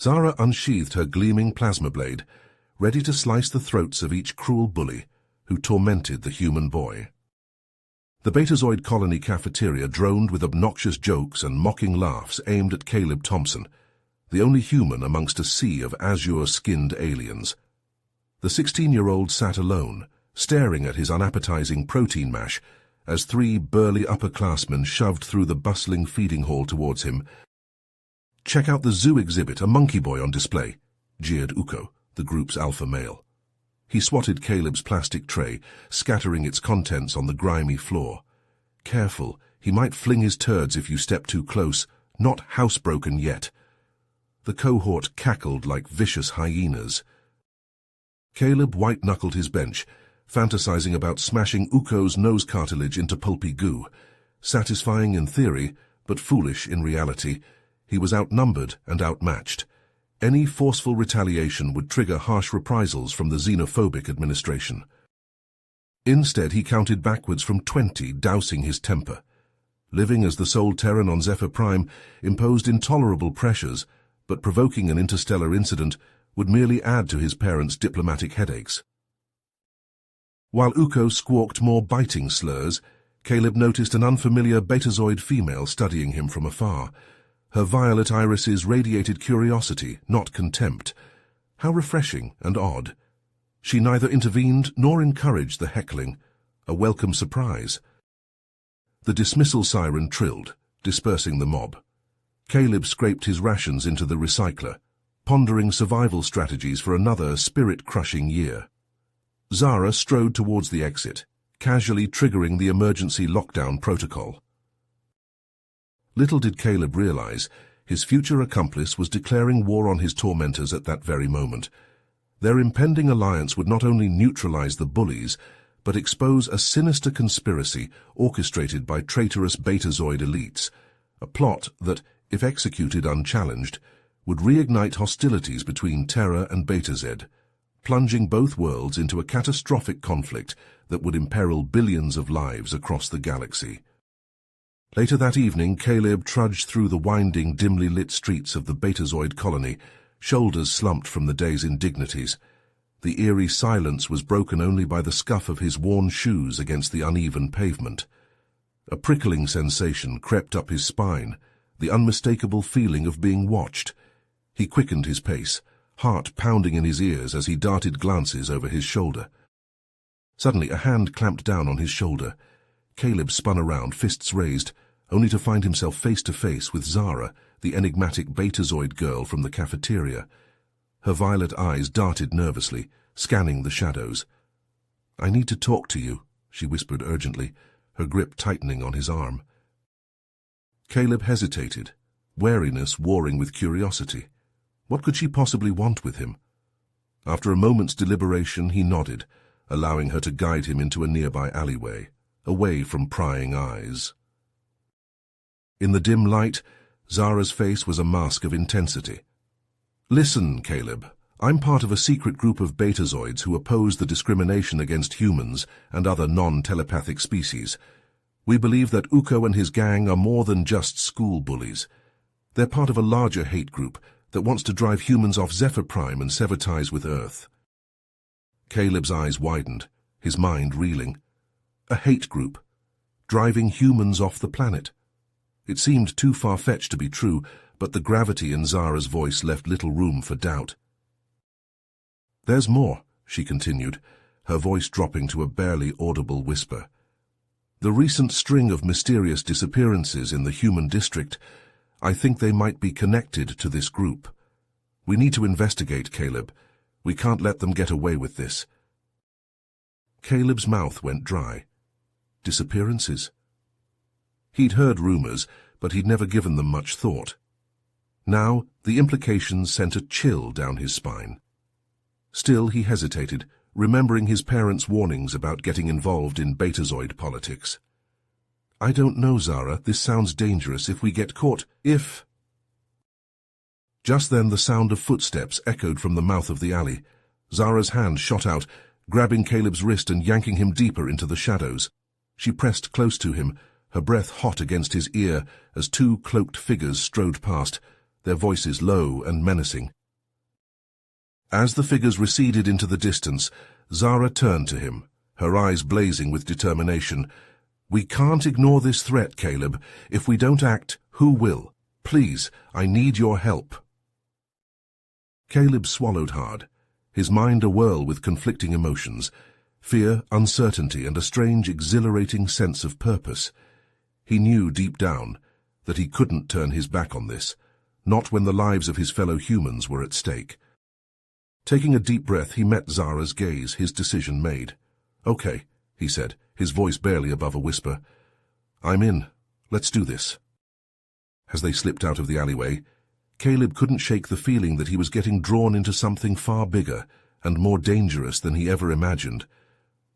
Zara unsheathed her gleaming plasma blade, ready to slice the throats of each cruel bully who tormented the human boy. The Betazoid colony cafeteria droned with obnoxious jokes and mocking laughs aimed at Caleb Thompson, the only human amongst a sea of azure-skinned aliens. The 16-year-old sat alone, staring at his unappetizing protein mash, as three burly upperclassmen shoved through the bustling feeding hall towards him. "Check out the zoo exhibit, a monkey boy on display," jeered Uko, the group's alpha male. He swatted Caleb's plastic tray, scattering its contents on the grimy floor. "Careful, he might fling his turds if you step too close, not housebroken yet." The cohort cackled like vicious hyenas. Caleb white-knuckled his bench, fantasizing about smashing Uko's nose cartilage into pulpy goo. Satisfying in theory, but foolish in reality, he was outnumbered and outmatched. Any forceful retaliation would trigger harsh reprisals from the xenophobic administration. Instead, he counted backwards from 20, dousing his temper. Living as the sole Terran on Zephyr Prime imposed intolerable pressures, but provoking an interstellar incident would merely add to his parents' diplomatic headaches. While Uko squawked more biting slurs, Caleb noticed an unfamiliar Betazoid female studying him from afar. Her violet irises radiated curiosity, not contempt. How refreshing and odd. She neither intervened nor encouraged the heckling, a welcome surprise. The dismissal siren trilled, dispersing the mob. Caleb scraped his rations into the recycler, pondering survival strategies for another spirit-crushing year. Zara strode towards the exit, casually triggering the emergency lockdown protocol. Little did Caleb realize, his future accomplice was declaring war on his tormentors at that very moment. Their impending alliance would not only neutralize the bullies, but expose a sinister conspiracy orchestrated by traitorous Betazoid elites, a plot that, if executed unchallenged, would reignite hostilities between Terra and Betazed, plunging both worlds into a catastrophic conflict that would imperil billions of lives across the galaxy. Later that evening, Caleb trudged through the winding, dimly lit streets of the Betazoid colony, shoulders slumped from the day's indignities. The eerie silence was broken only by the scuff of his worn shoes against the uneven pavement. A prickling sensation crept up his spine, the unmistakable feeling of being watched. He quickened his pace, heart pounding in his ears as he darted glances over his shoulder. Suddenly, a hand clamped down on his shoulder. Caleb spun around, fists raised, only to find himself face to face with Zara, the enigmatic Betazoid girl from the cafeteria. Her violet eyes darted nervously, scanning the shadows. "I need to talk to you," she whispered urgently, her grip tightening on his arm. Caleb hesitated, wariness warring with curiosity. What could she possibly want with him? After a moment's deliberation, he nodded, allowing her to guide him into a nearby alleyway, away from prying eyes. In the dim light, Zara's face was a mask of intensity. "Listen, Caleb, I'm part of a secret group of Betazoids who oppose the discrimination against humans and other non-telepathic species. We believe that Uko and his gang are more than just school bullies. They're part of a larger hate group that wants to drive humans off Zephyr Prime and sever ties with Earth." Caleb's eyes widened, his mind reeling. A hate group, driving humans off the planet. It seemed too far-fetched to be true, but the gravity in Zara's voice left little room for doubt. "There's more," she continued, her voice dropping to a barely audible whisper. "The recent string of mysterious disappearances in the human district, I think they might be connected to this group. We need to investigate, Caleb. We can't let them get away with this." Caleb's mouth went dry. Disappearances? He'd heard rumors, but he'd never given them much thought. Now, the implications sent a chill down his spine. Still, he hesitated, remembering his parents' warnings about getting involved in Betazoid politics. "I don't know, Zara. This sounds dangerous if we get caught. If—" Just then the sound of footsteps echoed from the mouth of the alley. Zara's hand shot out, grabbing Caleb's wrist and yanking him deeper into the shadows. She pressed close to him, her breath hot against his ear as two cloaked figures strode past, their voices low and menacing. As the figures receded into the distance, Zara turned to him, her eyes blazing with determination. "We can't ignore this threat, Caleb. If we don't act, who will? Please, I need your help." Caleb swallowed hard, his mind awhirl with conflicting emotions, fear, uncertainty, and a strange, exhilarating sense of purpose. He knew deep down that he couldn't turn his back on this, not when the lives of his fellow humans were at stake. Taking a deep breath, he met Zara's gaze, his decision made. "Okay," he said, his voice barely above a whisper. "I'm in. Let's do this." As they slipped out of the alleyway, Caleb couldn't shake the feeling that he was getting drawn into something far bigger and more dangerous than he ever imagined.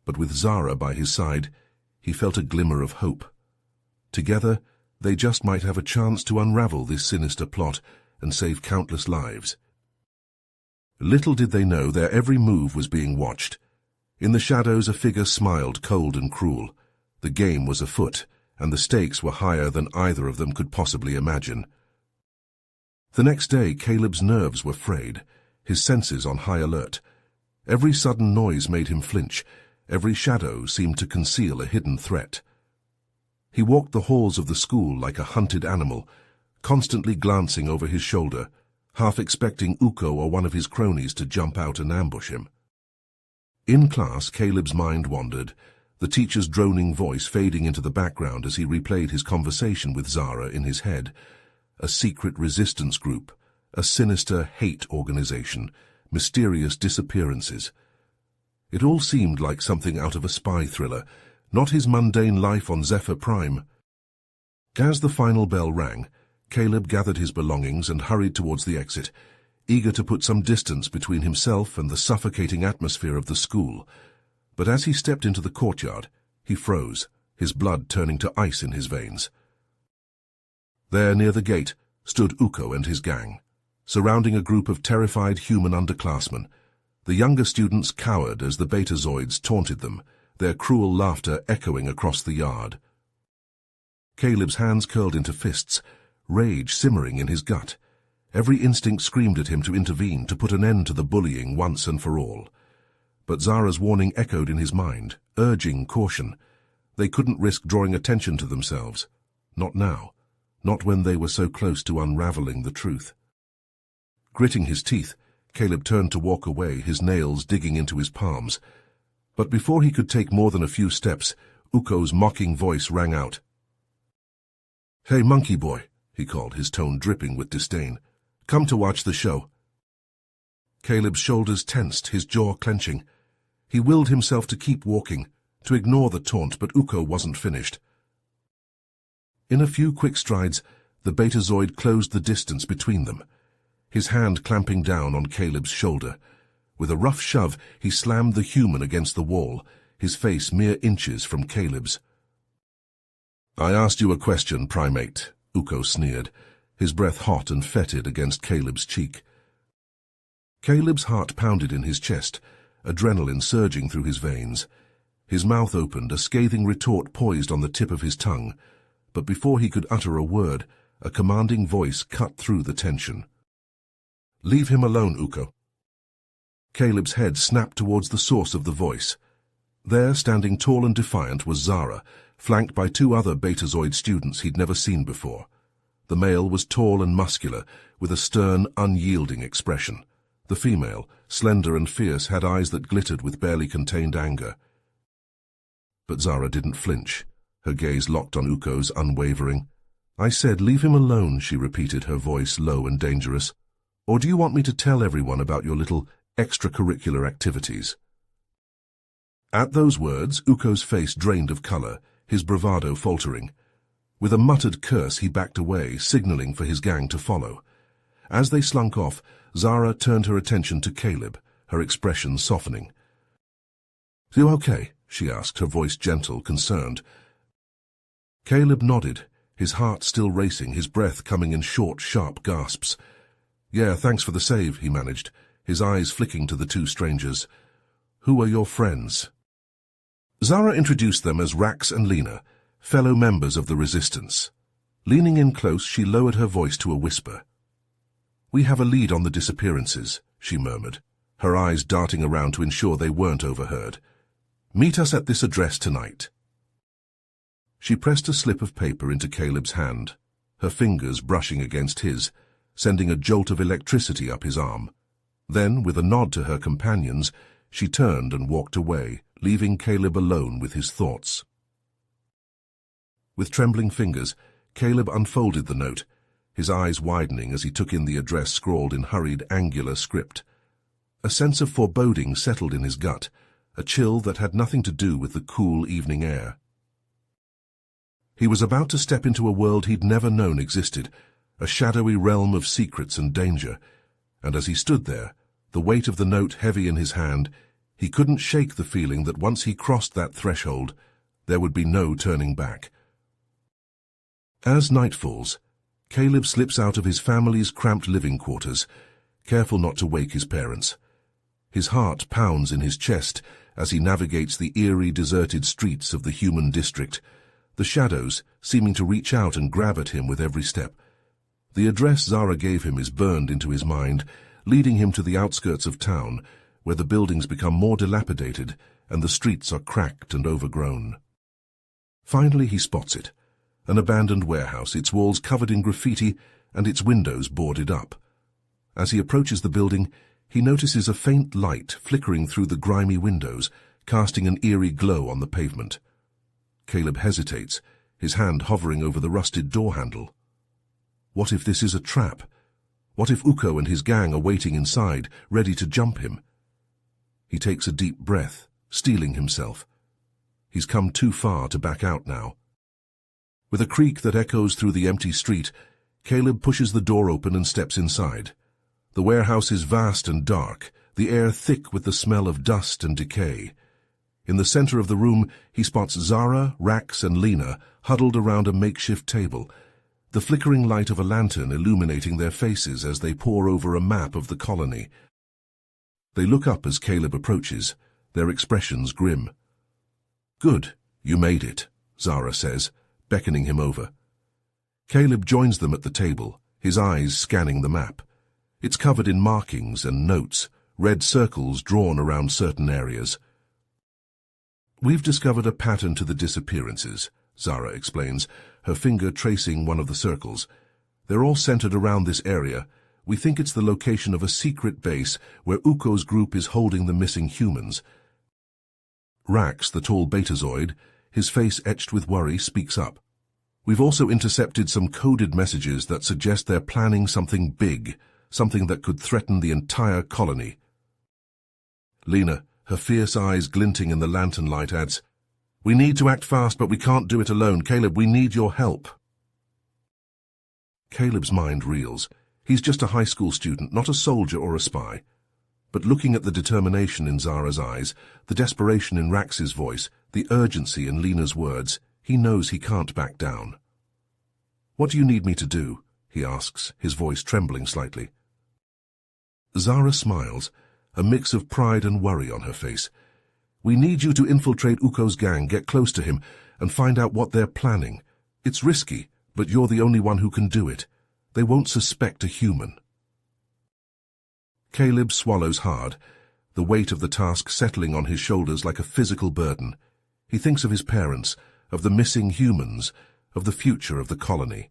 But with Zara by his side, he felt a glimmer of hope. Together, they just might have a chance to unravel this sinister plot and save countless lives. Little did they know their every move was being watched. In the shadows, a figure smiled, cold and cruel. The game was afoot, and the stakes were higher than either of them could possibly imagine. The next day, Caleb's nerves were frayed, his senses on high alert. Every sudden noise made him flinch. Every shadow seemed to conceal a hidden threat. He walked the halls of the school like a hunted animal, constantly glancing over his shoulder, half expecting Uko or one of his cronies to jump out and ambush him. In class, Caleb's mind wandered, the teacher's droning voice fading into the background as he replayed his conversation with Zara in his head. A secret resistance group, a sinister hate organization, mysterious disappearances. It all seemed like something out of a spy thriller, not his mundane life on Zephyr Prime. As the final bell rang, Caleb gathered his belongings and hurried towards the exit, eager to put some distance between himself and the suffocating atmosphere of the school. But as he stepped into the courtyard, he froze, his blood turning to ice in his veins. There, near the gate, stood Uko and his gang, surrounding a group of terrified human underclassmen. The younger students cowered as the Betazoids taunted them, their cruel laughter echoing across the yard. Caleb's hands curled into fists, rage simmering in his gut. Every instinct screamed at him to intervene, to put an end to the bullying once and for all. But Zara's warning echoed in his mind, urging caution. They couldn't risk drawing attention to themselves. Not now. Not when they were so close to unraveling the truth. Gritting his teeth, Caleb turned to walk away, his nails digging into his palms. But before he could take more than a few steps, Uko's mocking voice rang out. "Hey, monkey boy," he called, his tone dripping with disdain. "Come to watch the show." Caleb's shoulders tensed, his jaw clenching. He willed himself to keep walking, to ignore the taunt, but Uko wasn't finished. In a few quick strides, the Betazoid closed the distance between them, his hand clamping down on Caleb's shoulder. With a rough shove, he slammed the human against the wall, his face mere inches from Caleb's. "I asked you a question, primate," Uko sneered, his breath hot and fetid against Caleb's cheek. Caleb's heart pounded in his chest, adrenaline surging through his veins. His mouth opened, a scathing retort poised on the tip of his tongue. But before he could utter a word, a commanding voice cut through the tension. "Leave him alone, Uko." Caleb's head snapped towards the source of the voice. There, standing tall and defiant, was Zara, flanked by two other Betazoid students he'd never seen before. The male was tall and muscular, with a stern, unyielding expression. The female, slender and fierce, had eyes that glittered with barely contained anger. But Zara didn't flinch, her gaze locked on Uko's, unwavering. "I said, leave him alone," she repeated, her voice low and dangerous. "Or do you want me to tell everyone about your little extracurricular activities?" At those words, Uko's face drained of color, his bravado faltering. With a muttered curse, he backed away, signaling for his gang to follow. As they slunk off, Zara turned her attention to Caleb, her expression softening. "You okay?" she asked, her voice gentle, concerned. Caleb nodded, his heart still racing, his breath coming in short, sharp gasps. "Yeah, thanks for the save," he managed, his eyes flicking to the two strangers. "Who are your friends?" Zara introduced them as Rax and Lena, fellow members of the Resistance. Leaning in close, she lowered her voice to a whisper. "We have a lead on the disappearances," she murmured, her eyes darting around to ensure they weren't overheard. "Meet us at this address tonight." She pressed a slip of paper into Caleb's hand, her fingers brushing against his, sending a jolt of electricity up his arm. Then, with a nod to her companions, she turned and walked away, leaving Caleb alone with his thoughts. With trembling fingers, Caleb unfolded the note, his eyes widening as he took in the address scrawled in hurried, angular script. A sense of foreboding settled in his gut, a chill that had nothing to do with the cool evening air. He was about to step into a world he'd never known existed, a shadowy realm of secrets and danger, and as he stood there, the weight of the note heavy in his hand, he couldn't shake the feeling that once he crossed that threshold, there would be no turning back. As night falls, Caleb slips out of his family's cramped living quarters, careful not to wake his parents. His heart pounds in his chest as he navigates the eerie, deserted streets of the human district, the shadows seeming to reach out and grab at him with every step. The address Zara gave him is burned into his mind, leading him to the outskirts of town, where the buildings become more dilapidated and the streets are cracked and overgrown. Finally he spots it, an abandoned warehouse, its walls covered in graffiti and its windows boarded up. As he approaches the building, he notices a faint light flickering through the grimy windows, casting an eerie glow on the pavement. Caleb hesitates, his hand hovering over the rusted door handle. What if this is a trap? What if Uko and his gang are waiting inside, ready to jump him? He takes a deep breath, steeling himself. He's come too far to back out now. With a creak that echoes through the empty street, Caleb pushes the door open and steps inside. The warehouse is vast and dark, the air thick with the smell of dust and decay. In the center of the room, he spots Zara, Rax, and Lena huddled around a makeshift table, the flickering light of a lantern illuminating their faces as they pore over a map of the colony. They look up as Caleb approaches, their expressions grim. "Good, you made it," Zara says, beckoning him over. Caleb joins them at the table, his eyes scanning the map. It's covered in markings and notes, red circles drawn around certain areas. "We've discovered a pattern to the disappearances," Zara explains, her finger tracing one of the circles. "They're all centered around this area. We think it's the location of a secret base where Uko's group is holding the missing humans." Rax, the tall betazoid, his face etched with worry, speaks up. "We've also intercepted some coded messages that suggest they're planning something big, something that could threaten the entire colony." Lena, her fierce eyes glinting in the lantern light, adds, "We need to act fast, but we can't do it alone. Caleb, we need your help." Caleb's mind reels. He's just a high school student, not a soldier or a spy. But looking at the determination in Zara's eyes, the desperation in Rax's voice, the urgency in Lena's words, he knows he can't back down. "What do you need me to do?" he asks, his voice trembling slightly. Zara smiles, a mix of pride and worry on her face. "We need you to infiltrate Uko's gang, get close to him, and find out what they're planning. It's risky, but you're the only one who can do it. They won't suspect a human." Caleb swallows hard, the weight of the task settling on his shoulders like a physical burden. He thinks of his parents, of the missing humans, of the future of the colony.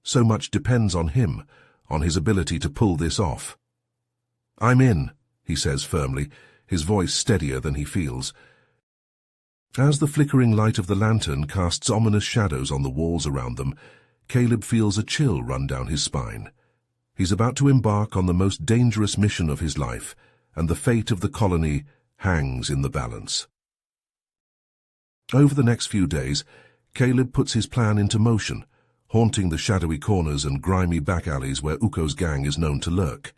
So much depends on him, on his ability to pull this off. "I'm in," he says firmly, his voice steadier than he feels. As the flickering light of the lantern casts ominous shadows on the walls around them, Caleb feels a chill run down his spine. He's about to embark on the most dangerous mission of his life, and the fate of the colony hangs in the balance. Over the next few days, Caleb puts his plan into motion, haunting the shadowy corners and grimy back alleys where Uko's gang is known to lurk.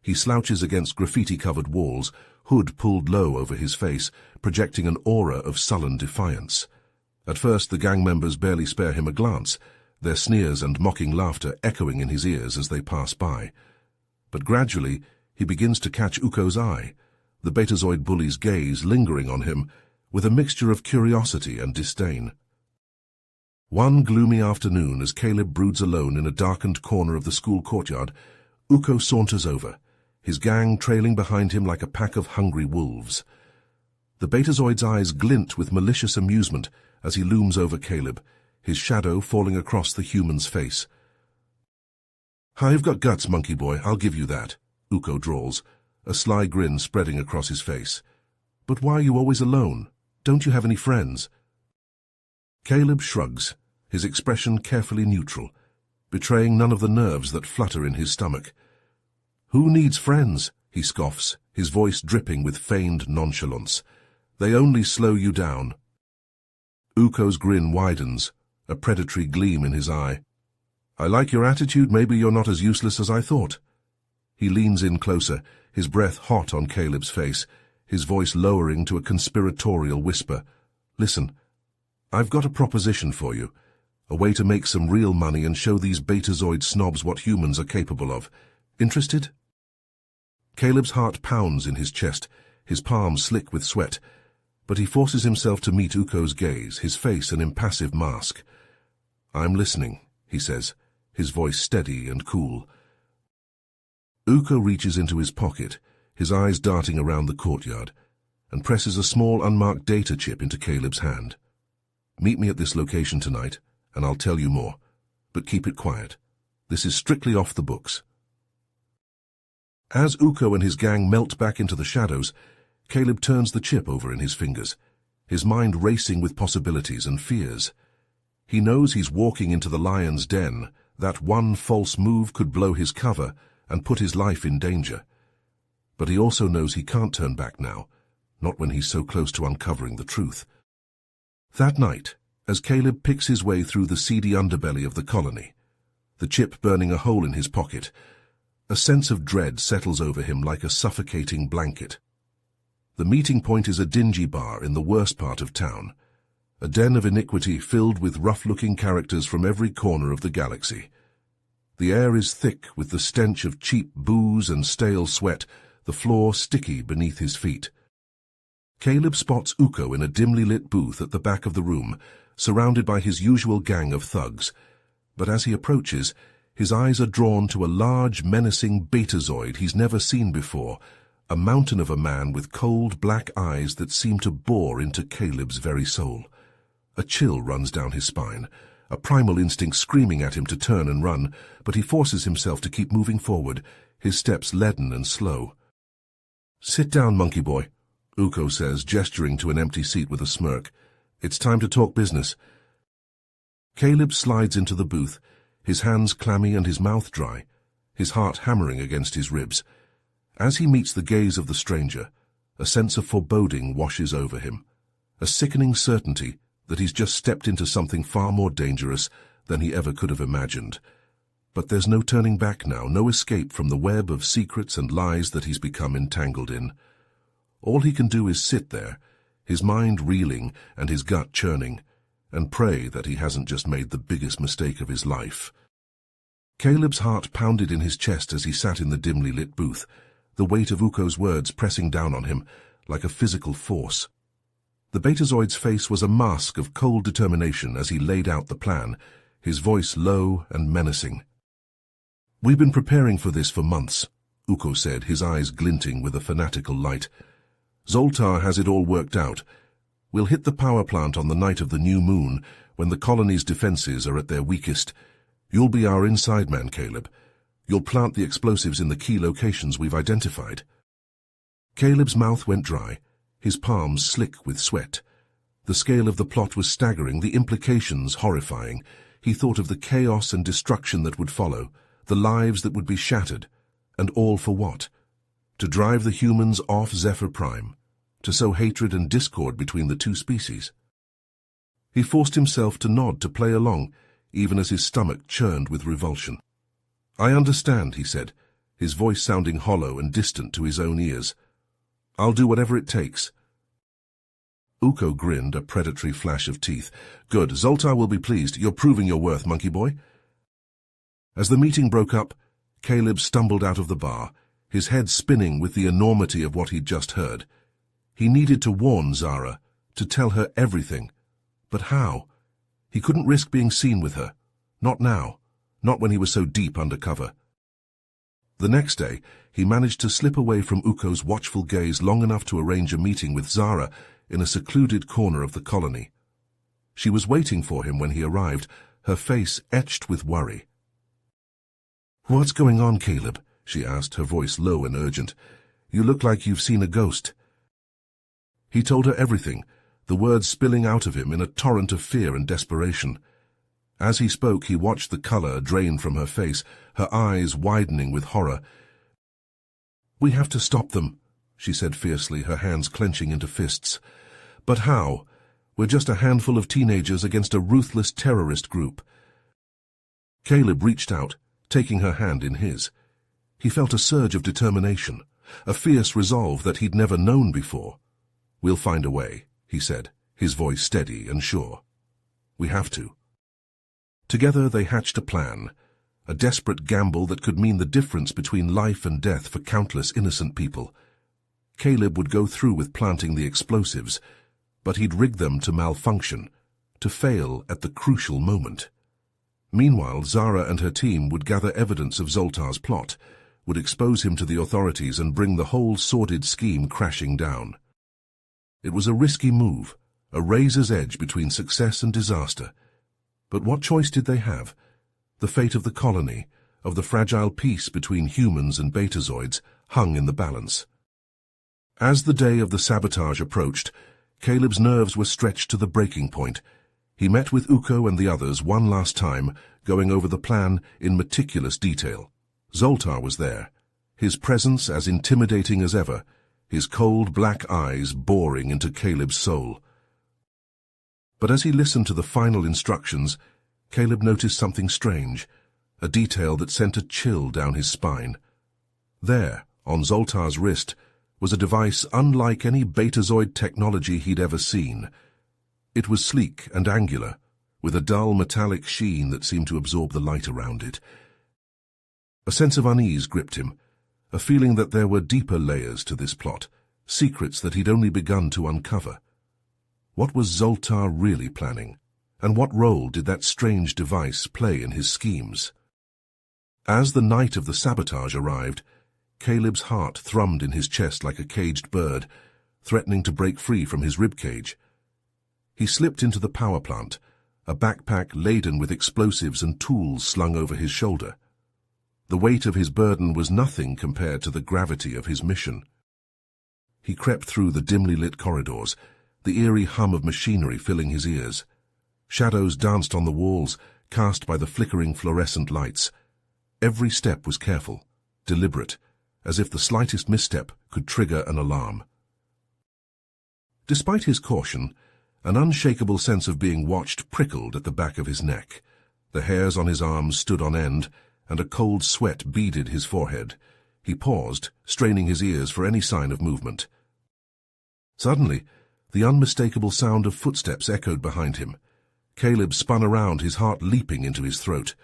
He slouches against graffiti-covered walls, hood pulled low over his face, projecting an aura of sullen defiance. At first, the gang members barely spare him a glance, their sneers and mocking laughter echoing in his ears as they pass by. But gradually, he begins to catch Uko's eye, the Betazoid bully's gaze lingering on him, with a mixture of curiosity and disdain. One gloomy afternoon, as Caleb broods alone in a darkened corner of the school courtyard, Uko saunters over, his gang trailing behind him like a pack of hungry wolves. The Betazoid's eyes glint with malicious amusement as he looms over Caleb, his shadow falling across the human's face. "You've got guts, monkey boy, I'll give you that," Uko drawls, a sly grin spreading across his face. "But why are you always alone? Don't you have any friends?" Caleb shrugs, his expression carefully neutral, betraying none of the nerves that flutter in his stomach. "Who needs friends?" he scoffs, his voice dripping with feigned nonchalance. "They only slow you down." Uko's grin widens, a predatory gleam in his eye. "I like your attitude. Maybe you're not as useless as I thought." He leans in closer, his breath hot on Caleb's face, his voice lowering to a conspiratorial whisper. "Listen, I've got a proposition for you, a way to make some real money and show these Betazoid snobs what humans are capable of. Interested?" Caleb's heart pounds in his chest, his palms slick with sweat, but he forces himself to meet Uko's gaze, his face an impassive mask. "I'm listening," he says, his voice steady and cool. Uko reaches into his pocket, his eyes darting around the courtyard, and presses a small unmarked data chip into Caleb's hand. "Meet me at this location tonight, and I'll tell you more. But keep it quiet. This is strictly off the books." As Uko and his gang melt back into the shadows, Caleb turns the chip over in his fingers, his mind racing with possibilities and fears. He knows he's walking into the lion's den, that one false move could blow his cover and put his life in danger. But he also knows he can't turn back now, not when he's so close to uncovering the truth. That night, as Caleb picks his way through the seedy underbelly of the colony, the chip burning a hole in his pocket, a sense of dread settles over him like a suffocating blanket. The meeting point is a dingy bar in the worst part of town, a den of iniquity filled with rough-looking characters from every corner of the galaxy. The air is thick with the stench of cheap booze and stale sweat, the floor sticky beneath his feet. Caleb spots Uko in a dimly lit booth at the back of the room, surrounded by his usual gang of thugs. But as he approaches, his eyes are drawn to a large, menacing Betazoid he's never seen before, a mountain of a man with cold, black eyes that seem to bore into Caleb's very soul. A chill runs down his spine, a primal instinct screaming at him to turn and run, but he forces himself to keep moving forward, his steps leaden and slow. "Sit down, monkey boy," Uko says, gesturing to an empty seat with a smirk. "It's time to talk business." Caleb slides into the booth, his hands clammy and his mouth dry, his heart hammering against his ribs. As he meets the gaze of the stranger, a sense of foreboding washes over him, a sickening certainty that he's just stepped into something far more dangerous than he ever could have imagined. But there's no turning back now, no escape from the web of secrets and lies that he's become entangled in. All he can do is sit there, his mind reeling and his gut churning, and pray that he hasn't just made the biggest mistake of his life. Caleb's heart pounded in his chest as he sat in the dimly lit booth, the weight of Uko's words pressing down on him like a physical force. The Betazoid's face was a mask of cold determination as he laid out the plan, his voice low and menacing. "We've been preparing for this for months," Uko said, his eyes glinting with a fanatical light. "Zoltar has it all worked out. We'll hit the power plant on the night of the new moon, when the colony's defenses are at their weakest. You'll be our inside man, Caleb. You'll plant the explosives in the key locations we've identified." Caleb's mouth went dry, his palms slick with sweat. The scale of the plot was staggering, the implications horrifying. He thought of the chaos and destruction that would follow, the lives that would be shattered, and all for what? To drive the humans off Zephyr Prime, to sow hatred and discord between the two species. He forced himself to nod, to play along, even as his stomach churned with revulsion. "I understand," he said, his voice sounding hollow and distant to his own ears. "I'll do whatever it takes." Uko grinned, a predatory flash of teeth. "Good, Zoltar will be pleased. You're proving your worth, monkey boy." As the meeting broke up, Caleb stumbled out of the bar, his head spinning with the enormity of what he'd just heard. He needed to warn Zara, to tell her everything. But how? He couldn't risk being seen with her. Not now. Not when he was so deep under cover. The next day, he managed to slip away from Uko's watchful gaze long enough to arrange a meeting with Zara in a secluded corner of the colony. She was waiting for him when he arrived, her face etched with worry. "What's going on, Caleb?" she asked, her voice low and urgent. "You look like you've seen a ghost." He told her everything, the words spilling out of him in a torrent of fear and desperation. As he spoke, he watched the color drain from her face, her eyes widening with horror. "We have to stop them," she said fiercely, her hands clenching into fists. "But how? We're just a handful of teenagers against a ruthless terrorist group." Caleb reached out, taking her hand in his. He felt a surge of determination, a fierce resolve that he'd never known before. "We'll find a way," he said, his voice steady and sure. "We have to." Together they hatched a plan, a desperate gamble that could mean the difference between life and death for countless innocent people. Caleb would go through with planting the explosives, but he'd rig them to malfunction, to fail at the crucial moment. Meanwhile, Zara and her team would gather evidence of Zoltar's plot, would expose him to the authorities and bring the whole sordid scheme crashing down. It was a risky move, a razor's edge between success and disaster. But what choice did they have? The fate of the colony, of the fragile peace between humans and betazoids, hung in the balance. As the day of the sabotage approached, Caleb's nerves were stretched to the breaking point. He met with Uko and the others one last time, going over the plan in meticulous detail. Zoltar was there, his presence as intimidating as ever, his cold black eyes boring into Caleb's soul. But as he listened to the final instructions, Caleb noticed something strange, a detail that sent a chill down his spine. There, on Zoltar's wrist, was a device unlike any betazoid technology he'd ever seen. It was sleek and angular, with a dull metallic sheen that seemed to absorb the light around it. A sense of unease gripped him, a feeling that there were deeper layers to this plot, secrets that he'd only begun to uncover. What was Zoltar really planning, and what role did that strange device play in his schemes? As the night of the sabotage arrived, Caleb's heart thrummed in his chest like a caged bird, threatening to break free from his ribcage. He slipped into the power plant, a backpack laden with explosives and tools slung over his shoulder. The weight of his burden was nothing compared to the gravity of his mission. He crept through the dimly lit corridors, the eerie hum of machinery filling his ears. Shadows danced on the walls, cast by the flickering fluorescent lights. Every step was careful, deliberate, as if the slightest misstep could trigger an alarm. Despite his caution, an unshakable sense of being watched prickled at the back of his neck. The hairs on his arms stood on end, and a cold sweat beaded his forehead. He paused, straining his ears for any sign of movement. Suddenly, the unmistakable sound of footsteps echoed behind him. Caleb spun around, his heart leaping into his throat.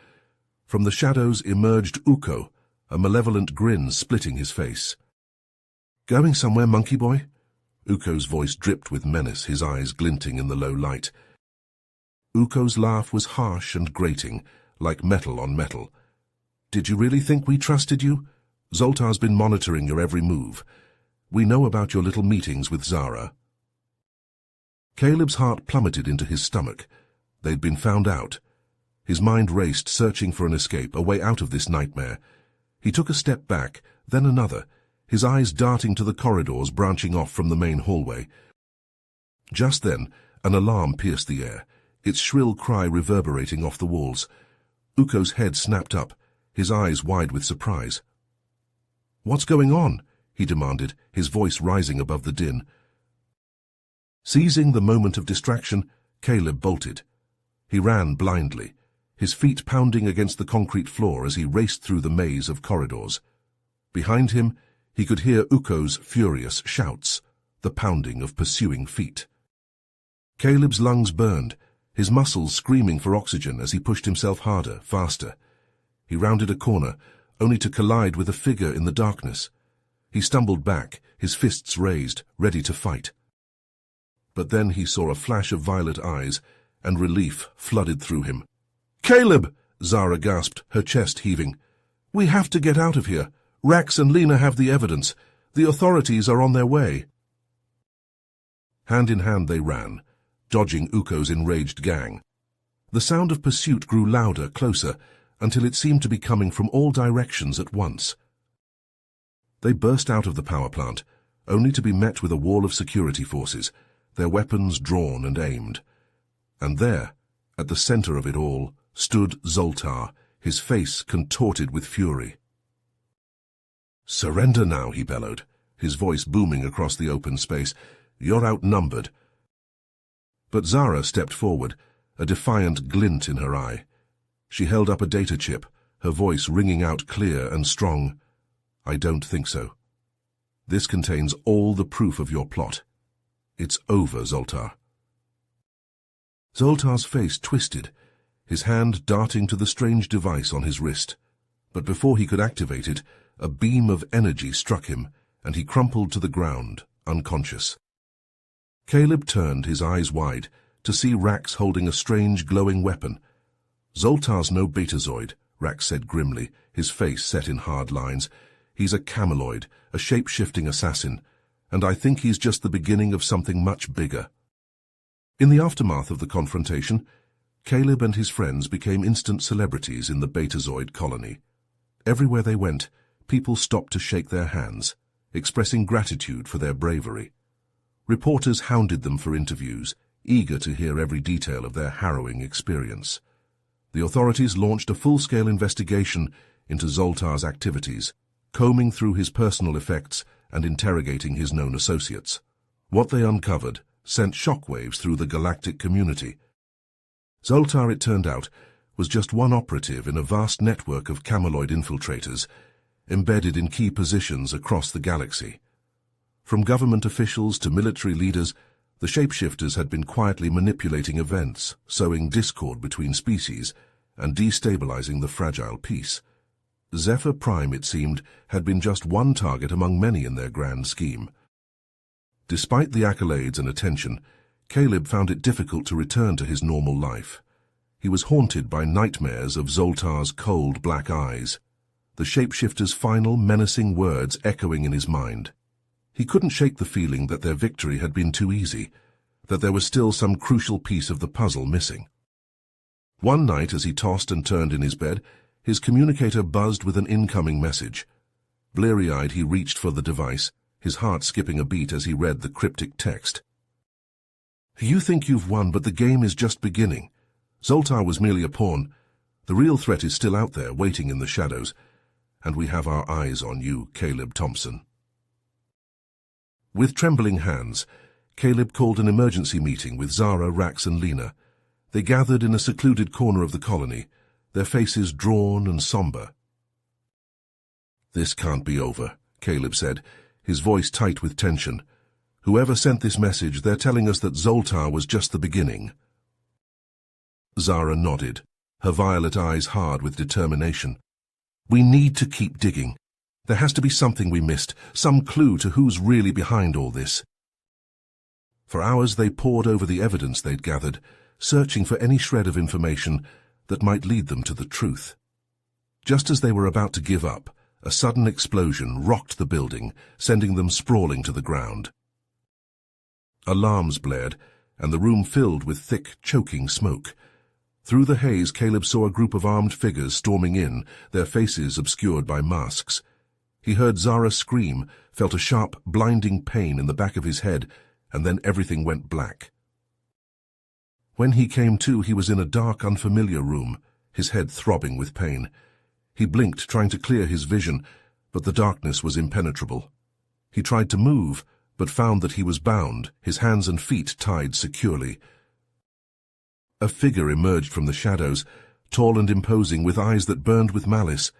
From the shadows emerged Uko, a malevolent grin splitting his face. "Going somewhere, monkey boy?" Uko's voice dripped with menace, his eyes glinting in the low light. Uko's laugh was harsh and grating, like metal on metal. "Did you really think we trusted you? Zoltar's been monitoring your every move. We know about your little meetings with Zara." Caleb's heart plummeted into his stomach. They'd been found out. His mind raced, searching for an escape, a way out of this nightmare. He took a step back, then another, his eyes darting to the corridors branching off from the main hallway. Just then, an alarm pierced the air, its shrill cry reverberating off the walls. Uko's head snapped up, his eyes wide with surprise. "What's going on?" he demanded, his voice rising above the din. Seizing the moment of distraction, Caleb bolted. He ran blindly, his feet pounding against the concrete floor as he raced through the maze of corridors. Behind him, he could hear Uko's furious shouts, the pounding of pursuing feet. Caleb's lungs burned, his muscles screaming for oxygen as he pushed himself harder, faster. He rounded a corner, only to collide with a figure in the darkness. He stumbled back, his fists raised, ready to fight. But then he saw a flash of violet eyes, and relief flooded through him. "Caleb!" Zara gasped, her chest heaving. "We have to get out of here. Rax and Lena have the evidence. The authorities are on their way. Hand in hand they ran, dodging Uko's enraged gang. The sound of pursuit grew louder, closer, until it seemed to be coming from all directions at once. They burst out of the power plant, only to be met with a wall of security forces, their weapons drawn and aimed. And there, at the center of it all, stood Zoltar, his face contorted with fury. "Surrender now," he bellowed, his voice booming across the open space. "You're outnumbered." But Zara stepped forward, a defiant glint in her eye. She held up a data chip, her voice ringing out clear and strong. "I don't think so. This contains all the proof of your plot. It's over, Zoltar." Zoltar's face twisted, his hand darting to the strange device on his wrist. But before he could activate it, a beam of energy struck him, and he crumpled to the ground, unconscious. Caleb turned, his eyes wide, to see Rax holding a strange glowing weapon. "Zoltar's no betazoid," Rax said grimly, his face set in hard lines. "He's a cameloid, a shape-shifting assassin, and I think he's just the beginning of something much bigger." In the aftermath of the confrontation, Caleb and his friends became instant celebrities in the betazoid colony. Everywhere they went, people stopped to shake their hands, expressing gratitude for their bravery. Reporters hounded them for interviews, eager to hear every detail of their harrowing experience. The authorities launched a full-scale investigation into Zoltar's activities, combing through his personal effects and interrogating his known associates. What they uncovered sent shockwaves through the galactic community. Zoltar, it turned out, was just one operative in a vast network of cameloid infiltrators, embedded in key positions across the galaxy. From government officials to military leaders, the shapeshifters had been quietly manipulating events, sowing discord between species, and destabilizing the fragile peace. Zephyr Prime, it seemed, had been just one target among many in their grand scheme. Despite the accolades and attention, Caleb found it difficult to return to his normal life. He was haunted by nightmares of Zoltar's cold black eyes, the shapeshifter's final menacing words echoing in his mind. He couldn't shake the feeling that their victory had been too easy, that there was still some crucial piece of the puzzle missing. One night, as he tossed and turned in his bed, his communicator buzzed with an incoming message. Bleary-eyed, he reached for the device, his heart skipping a beat as he read the cryptic text. "You think you've won, but the game is just beginning. Zoltar was merely a pawn. The real threat is still out there, waiting in the shadows, and we have our eyes on you, Caleb Thompson." With trembling hands, Caleb called an emergency meeting with Zara, Rax, and Lena. They gathered in a secluded corner of the colony, their faces drawn and somber. "This can't be over," Caleb said, his voice tight with tension. "Whoever sent this message, they're telling us that Zoltar was just the beginning." Zara nodded, her violet eyes hard with determination. "We need to keep digging. There has to be something we missed, some clue to who's really behind all this." For hours they pored over the evidence they'd gathered, searching for any shred of information that might lead them to the truth. Just as they were about to give up, a sudden explosion rocked the building, sending them sprawling to the ground. Alarms blared, and the room filled with thick, choking smoke. Through the haze, Caleb saw a group of armed figures storming in, their faces obscured by masks. He heard Zara scream, felt a sharp, blinding pain in the back of his head, and then everything went black. When he came to, he was in a dark, unfamiliar room, his head throbbing with pain. He blinked, trying to clear his vision, but the darkness was impenetrable. He tried to move, but found that he was bound, his hands and feet tied securely. A figure emerged from the shadows, tall and imposing, with eyes that burned with malice.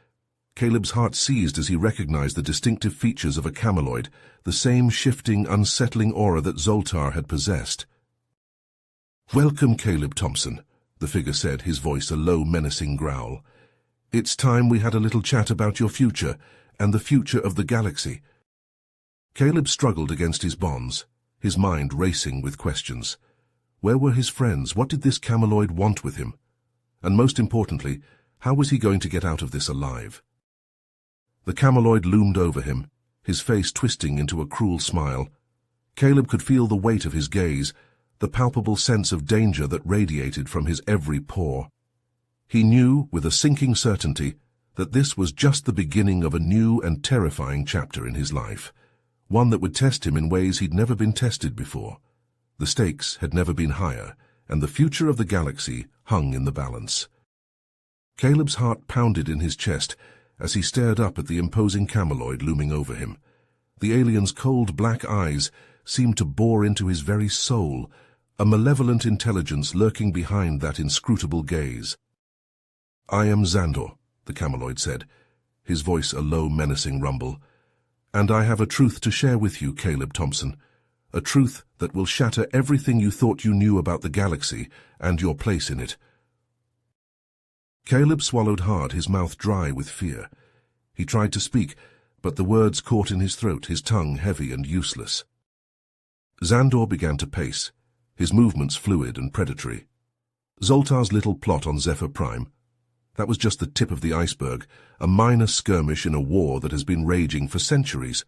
Caleb's heart seized as he recognized the distinctive features of a cameloid, the same shifting, unsettling aura that Zoltar had possessed. "Welcome, Caleb Thompson," the figure said, his voice a low, menacing growl. "It's time we had a little chat about your future, and the future of the galaxy." Caleb struggled against his bonds, his mind racing with questions. Where were his friends? What did this cameloid want with him? And most importantly, how was he going to get out of this alive? The cameloid loomed over him, his face twisting into a cruel smile. Caleb could feel the weight of his gaze, the palpable sense of danger that radiated from his every pore. He knew, with a sinking certainty, that this was just the beginning of a new and terrifying chapter in his life, one that would test him in ways he'd never been tested before. The stakes had never been higher, and the future of the galaxy hung in the balance. Caleb's heart pounded in his chest as he stared up at the imposing cameloid looming over him. The alien's cold black eyes seemed to bore into his very soul, a malevolent intelligence lurking behind that inscrutable gaze. "I am Xandor," the cameloid said, his voice a low, menacing rumble. "And I have a truth to share with you, Caleb Thompson, a truth that will shatter everything you thought you knew about the galaxy and your place in it." Caleb swallowed hard, his mouth dry with fear. He tried to speak, but the words caught in his throat, his tongue heavy and useless. Xandor began to pace, his movements fluid and predatory. Zoltar's little plot on Zephyr Prime, that was just the tip of the iceberg, a minor skirmish in a war that has been raging for centuries,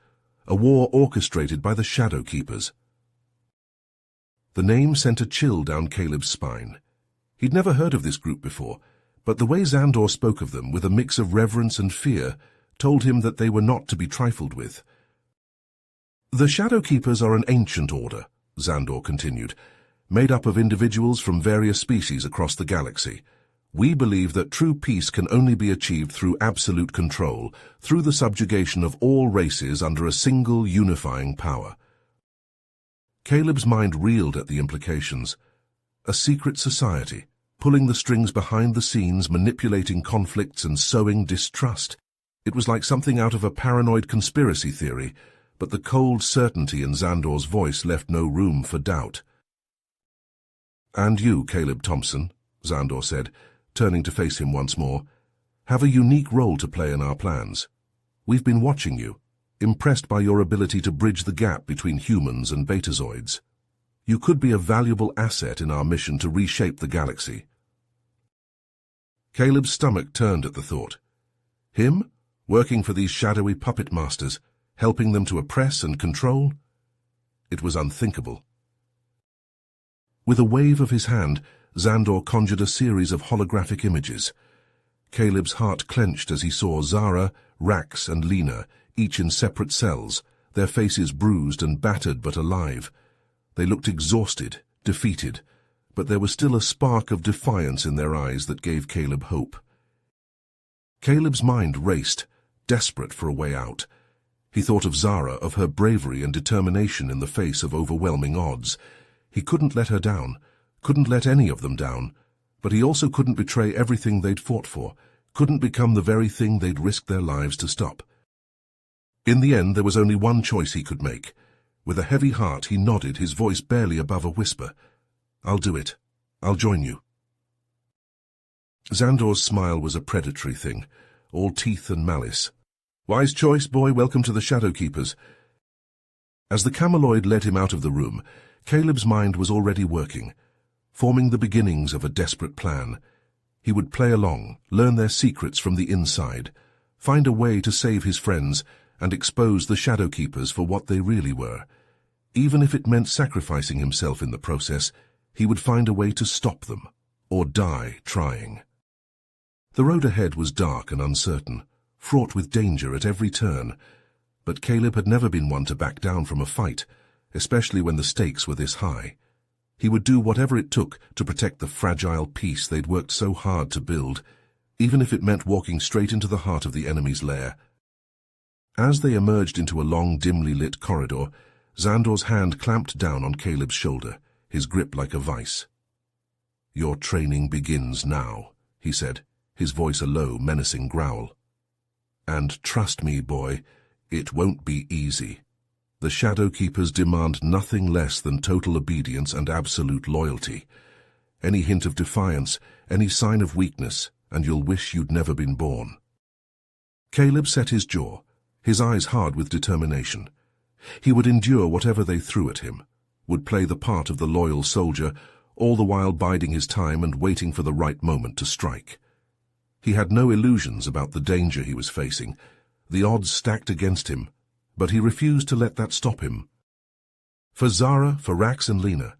a war orchestrated by the Shadow Keepers. The name sent a chill down Caleb's spine. He'd never heard of this group before, but the way Xandor spoke of them, with a mix of reverence and fear, told him that they were not to be trifled with. "The Shadow Keepers are an ancient order," Xandor continued, "made up of individuals from various species across the galaxy. We believe that true peace can only be achieved through absolute control, through the subjugation of all races under a single unifying power." Caleb's mind reeled at the implications. A secret society, pulling the strings behind the scenes, manipulating conflicts and sowing distrust. It was like something out of a paranoid conspiracy theory, but the cold certainty in Xandor's voice left no room for doubt. "And you, Caleb Thompson," Xandor said, turning to face him once more, "have a unique role to play in our plans. We've been watching you, impressed by your ability to bridge the gap between humans and betazoids. You could be a valuable asset in our mission to reshape the galaxy." Caleb's stomach turned at the thought. Him, working for these shadowy puppet masters, helping them to oppress and control? It was unthinkable. With a wave of his hand, Xandor conjured a series of holographic images. Caleb's heart clenched as he saw Zara, Rax, and Lena, each in separate cells, their faces bruised and battered but alive. They looked exhausted, defeated, but there was still a spark of defiance in their eyes that gave Caleb hope. Caleb's mind raced, desperate for a way out. He thought of Zara, of her bravery and determination in the face of overwhelming odds. He couldn't let her down, couldn't let any of them down, but he also couldn't betray everything they'd fought for, couldn't become the very thing they'd risked their lives to stop. In the end, there was only one choice he could make. With a heavy heart, he nodded, his voice barely above a whisper. "I'll do it. I'll join you." Xandor's smile was a predatory thing, all teeth and malice. "Wise choice, boy. Welcome to the Shadow Keepers." As the cameloid led him out of the room, Caleb's mind was already working, forming the beginnings of a desperate plan. He would play along, learn their secrets from the inside, find a way to save his friends, and expose the Shadow Keepers for what they really were. Even if it meant sacrificing himself in the process, he would find a way to stop them, or die trying. The road ahead was dark and uncertain, fraught with danger at every turn, but Caleb had never been one to back down from a fight, especially when the stakes were this high. He would do whatever it took to protect the fragile peace they'd worked so hard to build, even if it meant walking straight into the heart of the enemy's lair. As they emerged into a long, dimly lit corridor, Xandor's hand clamped down on Caleb's shoulder, his grip like a vice. "Your training begins now," he said, his voice a low, menacing growl. "And trust me, boy, it won't be easy. The Shadow Keepers demand nothing less than total obedience and absolute loyalty. Any hint of defiance, any sign of weakness, and you'll wish you'd never been born." Caleb set his jaw, his eyes hard with determination. He would endure whatever they threw at him, would play the part of the loyal soldier, all the while biding his time and waiting for the right moment to strike. He had no illusions about the danger he was facing. The odds stacked against him, but he refused to let that stop him. For Zara, for Rax and Lena,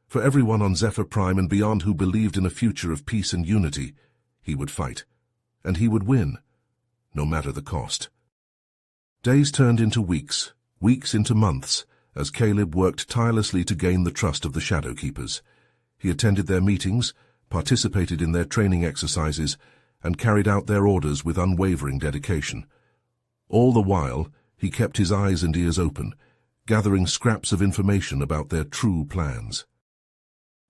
for everyone on Zephyr Prime and beyond who believed in a future of peace and unity, he would fight. And he would win, no matter the cost. Days turned into weeks, weeks into months, as Caleb worked tirelessly to gain the trust of the Shadow Keepers. He attended their meetings, participated in their training exercises, and carried out their orders with unwavering dedication. All the while, he kept his eyes and ears open, gathering scraps of information about their true plans.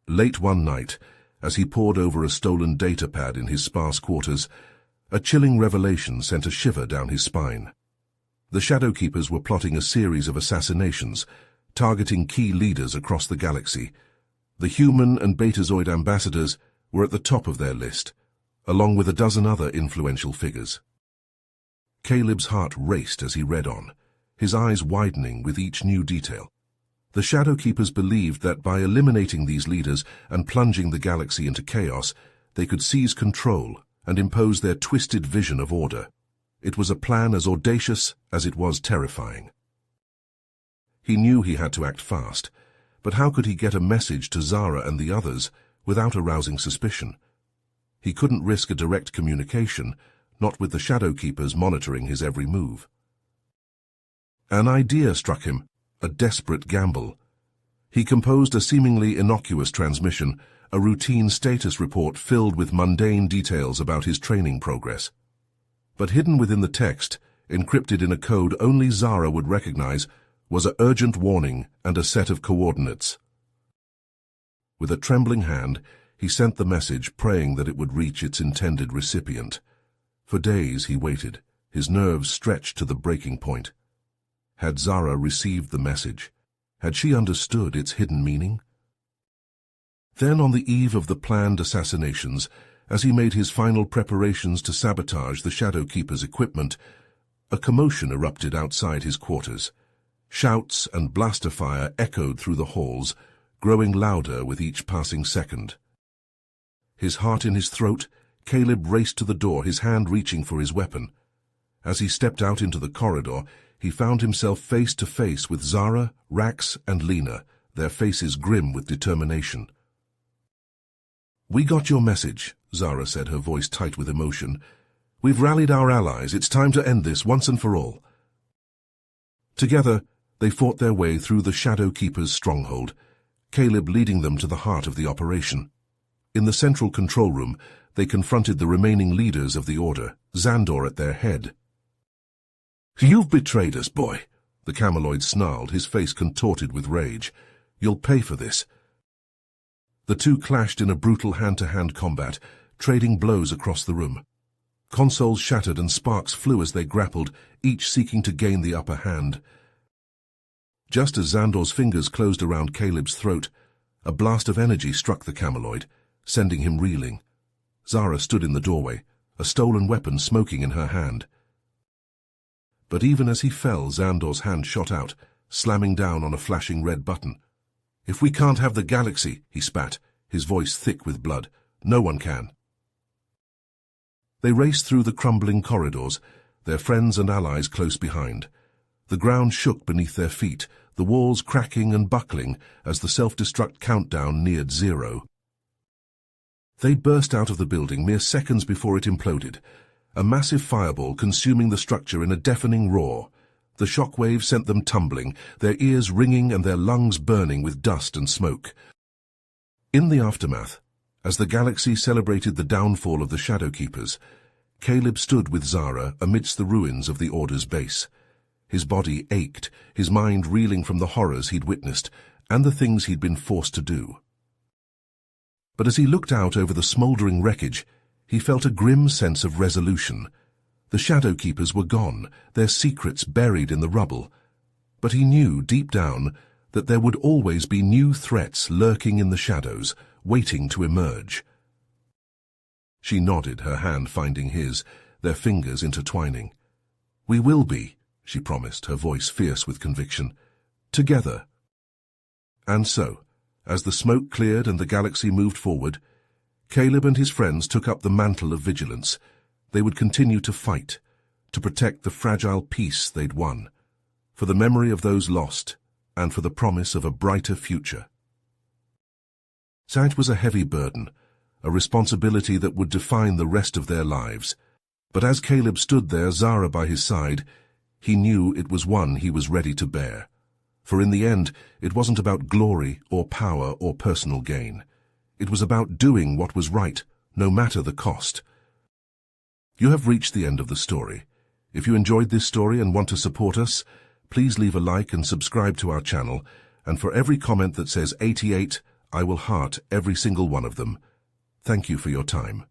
Late one night, as he pored over a stolen data pad in his sparse quarters, a chilling revelation sent a shiver down his spine. The Shadow Keepers were plotting a series of assassinations, targeting key leaders across the galaxy. The human and Betazoid ambassadors were at the top of their list, along with a dozen other influential figures. Caleb's heart raced as he read on, his eyes widening with each new detail. The Shadow Keepers believed that by eliminating these leaders and plunging the galaxy into chaos, they could seize control and impose their twisted vision of order. It was a plan as audacious as it was terrifying. He knew he had to act fast, but how could he get a message to Zara and the others without arousing suspicion? He couldn't risk a direct communication, not with the Shadow Keepers monitoring his every move. An idea struck him, a desperate gamble. He composed a seemingly innocuous transmission, a routine status report filled with mundane details about his training progress. But hidden within the text, encrypted in a code only Zara would recognize, was an urgent warning and a set of coordinates. With a trembling hand, he sent the message, praying that it would reach its intended recipient. For days he waited, his nerves stretched to the breaking point. Had Zara received the message? Had she understood its hidden meaning? Then, on the eve of the planned assassinations, as he made his final preparations to sabotage the Shadow Keeper's equipment, a commotion erupted outside his quarters. Shouts and blaster fire echoed through the halls, growing louder with each passing second. His heart in his throat, Caleb raced to the door, his hand reaching for his weapon. As he stepped out into the corridor, he found himself face to face with Zara, Rax, and Lena, their faces grim with determination. "We got your message," Zara said, her voice tight with emotion. "We've rallied our allies. It's time to end this once and for all." Together, they fought their way through the Shadow Keeper's stronghold, Caleb leading them to the heart of the operation. In the central control room, they confronted the remaining leaders of the Order, Xandor at their head. "You've betrayed us, boy," the Cameloid snarled, his face contorted with rage. "You'll pay for this." The two clashed in a brutal hand-to-hand combat, trading blows across the room. Consoles shattered and sparks flew as they grappled, each seeking to gain the upper hand. Just as Xandor's fingers closed around Caleb's throat, a blast of energy struck the Cameloid, sending him reeling. Zara stood in the doorway, a stolen weapon smoking in her hand. But even as he fell, Xandor's hand shot out, slamming down on a flashing red button. "If we can't have the galaxy," he spat, his voice thick with blood, "no one can." They raced through the crumbling corridors, their friends and allies close behind. The ground shook beneath their feet, the walls cracking and buckling as the self-destruct countdown neared 0. They burst out of the building mere seconds before it imploded, a massive fireball consuming the structure in a deafening roar. The shockwave sent them tumbling, their ears ringing and their lungs burning with dust and smoke. In the aftermath, as the galaxy celebrated the downfall of the Shadow Keepers, Caleb stood with Zara amidst the ruins of the Order's base. His body ached, his mind reeling from the horrors he'd witnessed and the things he'd been forced to do. But as he looked out over the smouldering wreckage, he felt a grim sense of resolution. The Shadow Keepers were gone, their secrets buried in the rubble. But he knew, deep down, that there would always be new threats lurking in the shadows, waiting to emerge. She nodded, her hand finding his, their fingers intertwining. "We will be," she promised, her voice fierce with conviction. "Together." And so, as the smoke cleared and the galaxy moved forward, Caleb and his friends took up the mantle of vigilance. They would continue to fight, to protect the fragile peace they'd won, for the memory of those lost, and for the promise of a brighter future. Sight was a heavy burden, a responsibility that would define the rest of their lives. But as Caleb stood there, Zara by his side, he knew it was one he was ready to bear. For in the end, it wasn't about glory or power or personal gain. It was about doing what was right, no matter the cost. You have reached the end of the story. If you enjoyed this story and want to support us, please leave a like and subscribe to our channel, and for every comment that says 88, I will heart every single one of them. Thank you for your time.